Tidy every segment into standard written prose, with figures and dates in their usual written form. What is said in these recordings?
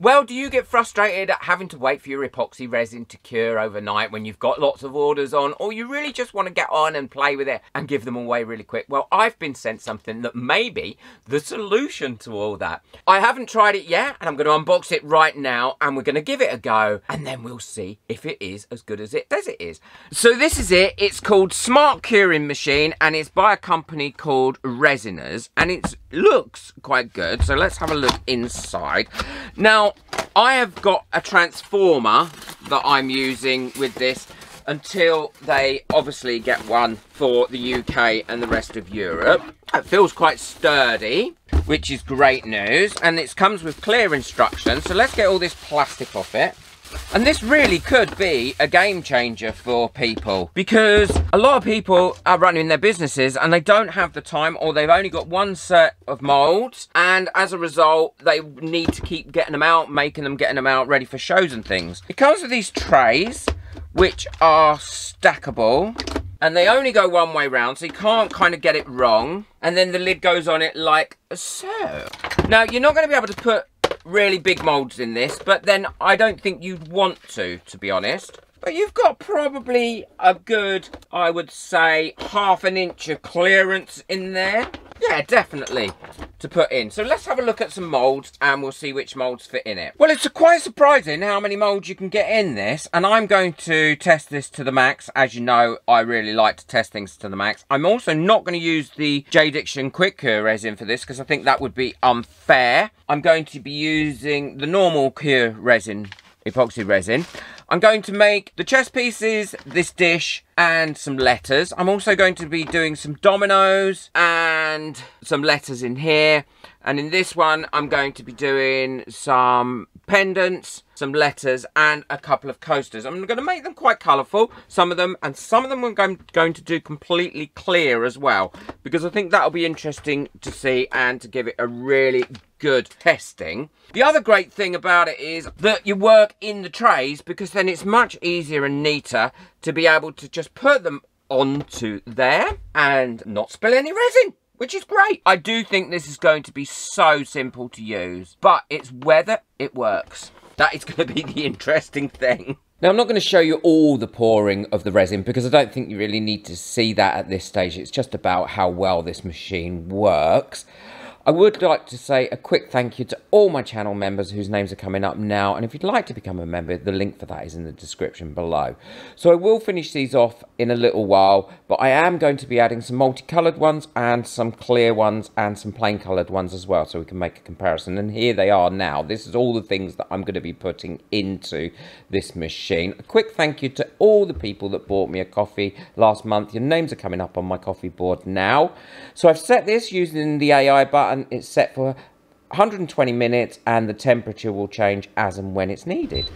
Well, do you get frustrated at having to wait for your epoxy resin to cure overnight when you've got lots of orders on, or you really just want to get on and play with it and give them away really quick? Well, I've been sent something that may be the solution to all that. I haven't tried it yet, and I'm going to unbox it right now, and we're going to give it a go, and then we'll see if it is as good as it says it is. So this is it. It's called Smart Curing Machine, and it's by a company called Resin, and it looks quite good. So let's have a look inside. Now, I have got a transformer that I'm using with this until they obviously get one for the UK and the rest of Europe. It feels quite sturdy, which is great news, and it comes with clear instructions. So let's get all this plastic off it. And this really could be a game changer for people, because a lot of people are running their businesses and they don't have the time, or they've only got one set of molds, and as a result they need to keep getting them out, getting them out ready for shows and things. It comes with these trays which are stackable, and they only go one way round, so you can't kind of get it wrong, and then the lid goes on it like so. Now, you're not going to be able to put really big molds in this, but then I don't think you'd want to be honest. But you've got probably a good, I would say, ½ an inch of clearance in there. Yeah, definitely, to put in. So let's have a look at some molds and we'll see which molds fit in it. Well, it's quite surprising how many molds you can get in this, and I'm going to test this to the max. As you know, I really like to test things to the max. I'm also not going to use the J-Diction Quick Cure resin for this because I think that would be unfair. I'm going to be using the normal Cure resin, epoxy resin. I'm going to make the chess pieces, this dish, and some letters. I'm also going to be doing some dominoes and some letters in here. And in this one, I'm going to be doing some pendants, some letters, and a couple of coasters. I'm going to make them quite colourful, some of them, and some of them I'm going to do completely clear as well, because I think that'll be interesting to see and to give it a really good testing. The other great thing about it is that you work in the trays, because then it's much easier and neater to be able to just put them onto there and not spill any resin, which is great. I do think this is going to be so simple to use, but it's whether it works. That is going to be the interesting thing. Now, I'm not going to show you all the pouring of the resin because I don't think you really need to see that at this stage. It's just about how well this machine works. I would like to say a quick thank you to all my channel members whose names are coming up now, and if you'd like to become a member, the link for that is in the description below. So I will finish these off in a little while, but I am going to be adding some multicoloured ones and some clear ones and some plain coloured ones as well, so we can make a comparison. And here they are now. This is all the things that I'm going to be putting into this machine. A quick thank you to all the people that bought me a coffee last month. Your names are coming up on my coffee board now. So I've set this using the AI button. It's set for 120 minutes and the temperature will change as and when it's needed.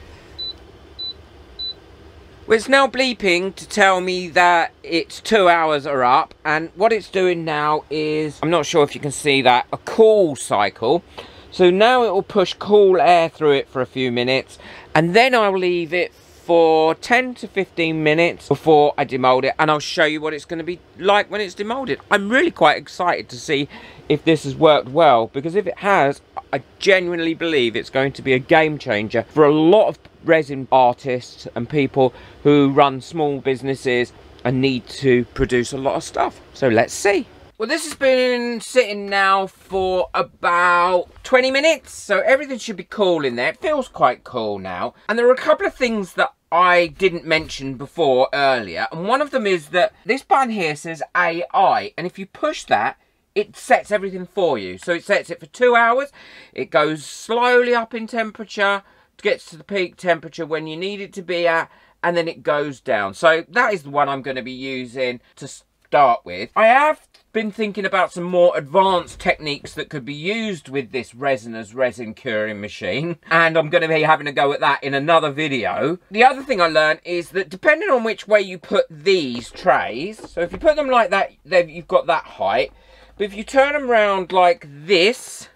Well, it's now bleeping to tell me that it's 2 hours are up, and what it's doing now is, I'm not sure if you can see that, a cool cycle. So now it will push cool air through it for a few minutes, and then I'll leave it for 10 to 15 minutes before I demold it, and I'll show you what it's going to be like when it's demolded. I'm really quite excited to see if this has worked well, because if it has, I genuinely believe it's going to be a game changer for a lot of resin artists and people who run small businesses and need to produce a lot of stuff. So let's see. Well, this has been sitting now for about 20 minutes, so everything should be cool in there. It feels quite cool now. And there are a couple of things that I didn't mention before earlier, and one of them is that this button here says AI, and if you push that, it sets everything for you. So it sets it for 2 hours, it goes slowly up in temperature, gets to the peak temperature when you need it to be at, and then it goes down. So that is the one I'm going to be using to start with. I have been thinking about some more advanced techniques that could be used with this resin curing machine, and I'm going to be having a go at that in another video. The other thing I learned is that depending on which way you put these trays, so if you put them like that, then you've got that height, but if you turn them around like this,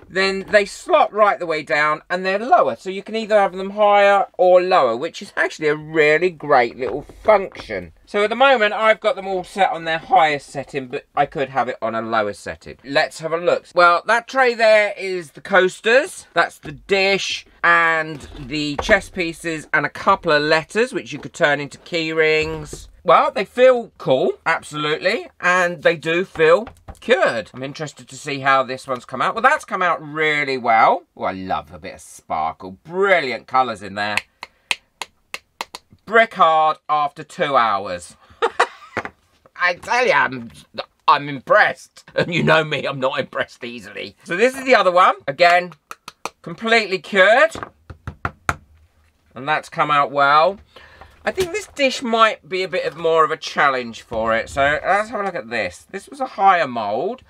then they slot right the way down and they're lower, so you can either have them higher or lower, which is actually a really great little function. So at the moment, I've got them all set on their highest setting, but I could have it on a lower setting. Let's have a look. Well, that tray there is the coasters. That's the dish and the chess pieces and a couple of letters, which you could turn into key rings. Well, they feel cool, absolutely, and they do feel cured. I'm interested to see how this one's come out. Well, that's come out really well. Oh, I love a bit of sparkle. Brilliant colours in there. Brick hard after 2 hours. I tell you, I'm impressed. And you know me, I'm not impressed easily. So this is the other one. Again, completely cured. And that's come out well. I think this dish might be a bit more of a challenge for it. So let's have a look at this. This was a higher mould.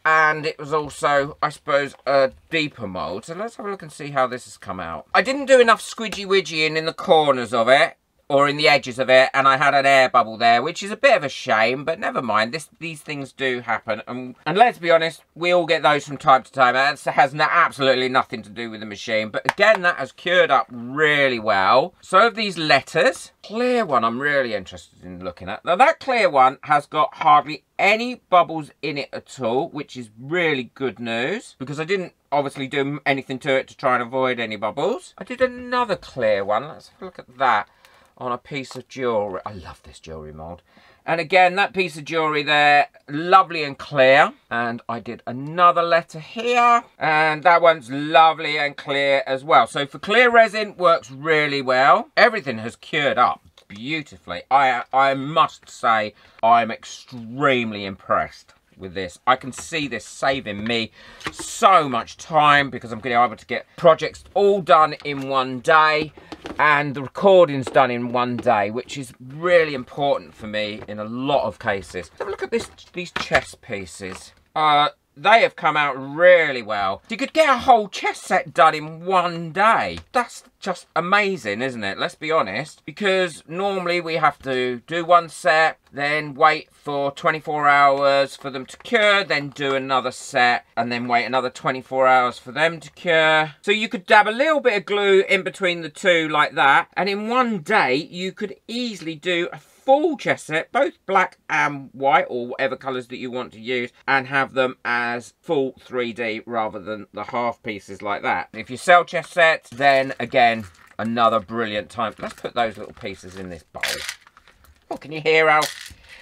And it was also, I suppose, a deeper mould. So let's have a look and see how this has come out. I didn't do enough squidgy-widgying in the corners of it. Or in the edges of it, and I had an air bubble there, which is a bit of a shame, but never mind. These things do happen, and let's be honest, we all get those from time to time. That has absolutely nothing to do with the machine, but again, that has cured up really well. So of these letters, clear one I'm really interested in looking at. Now that clear one has got hardly any bubbles in it at all, which is really good news, because I didn't obviously do anything to it to try and avoid any bubbles. I did another clear one. Let's have a look at that. On a piece of jewellery. I love this jewellery mould. And again, that piece of jewellery there, lovely and clear. And I did another letter here. And that one's lovely and clear as well. So for clear resin, works really well. Everything has cured up beautifully. I must say, I'm extremely impressed with this. I can see this saving me so much time because I'm going to be able to get projects all done in one day and the recordings done in one day, which is really important for me in a lot of cases. Have a look at these chess pieces. They have come out really well. You could get a whole chess set done in one day. That's just amazing, isn't it? Let's be honest. Because normally we have to do one set, then wait for 24 hours for them to cure, then do another set, and then wait another 24 hours for them to cure. So you could dab a little bit of glue in between the two like that, and in one day you could easily do a full chess set, both black and white, or whatever colours that you want to use, and have them as full 3D rather than the half pieces like that. If you sell chess sets, then again, another brilliant time. Let's put those little pieces in this bowl. Oh, can you hear how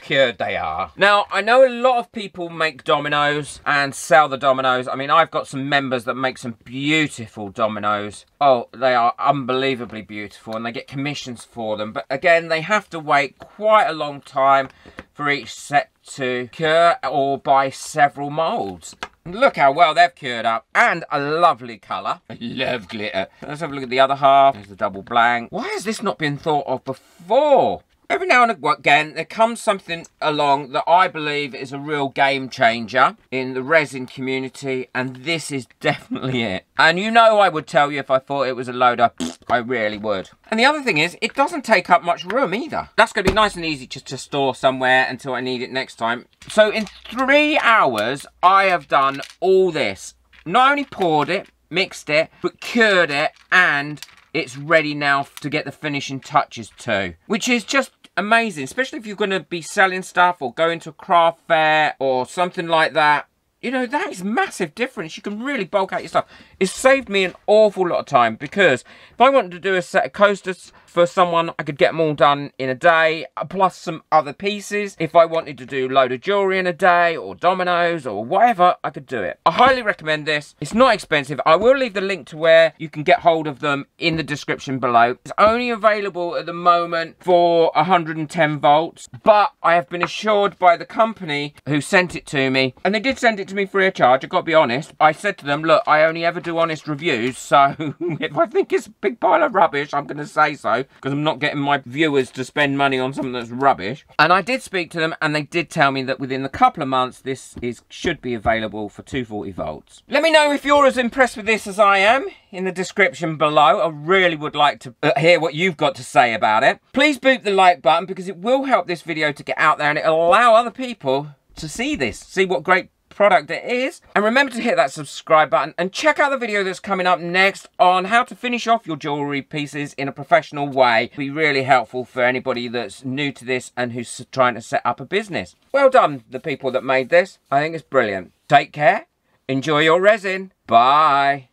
cured they are? Now, I know a lot of people make dominoes and sell the dominoes. I mean, I've got some members that make some beautiful dominoes. Oh, they are unbelievably beautiful, and they get commissions for them. But again, they have to wait quite a long time for each set to cure or buy several moulds. Look how well they've cured up, and a lovely colour. I love glitter. Let's have a look at the other half. There's the double blank. Why has this not been thought of before? Every now and again, there comes something along that I believe is a real game changer in the resin community, and this is definitely it. And you know I would tell you if I thought it was a loader. I really would. And the other thing is, it doesn't take up much room either. That's going to be nice and easy just to store somewhere until I need it next time. So in 3 hours, I have done all this. Not only poured it, mixed it, but cured it, and it's ready now to get the finishing touches too, which is just amazing, especially if you're going to be selling stuff or going to a craft fair or something like that. You know, that is massive difference. You can really bulk out your stuff. It's saved me an awful lot of time, because if I wanted to do a set of coasters for someone, I could get them all done in a day, plus some other pieces. If I wanted to do a load of jewellery in a day, or dominoes, or whatever, I could do it. I highly recommend this. It's not expensive. I will leave the link to where you can get hold of them in the description below. It's only available at the moment for 110 volts, but I have been assured by the company who sent it to me, and they did send it to me free of charge. I've got to be honest. I said to them, look, I only ever do honest reviews, so if I think it's a big pile of rubbish, I'm going to say so, because I'm not getting my viewers to spend money on something that's rubbish. And I did speak to them, and they did tell me that within a couple of months, this should be available for 240 volts. Let me know if you're as impressed with this as I am in the description below. I really would like to hear what you've got to say about it. Please boot the like button, because it will help this video to get out there, and it'll allow other people to see this, see what great product it is. And remember to hit that subscribe button and check out the video that's coming up next on how to finish off your jewellery pieces in a professional way. It'll be really helpful for anybody that's new to this and who's trying to set up a business. Well done, the people that made this. I think it's brilliant. Take care. Enjoy your resin. Bye.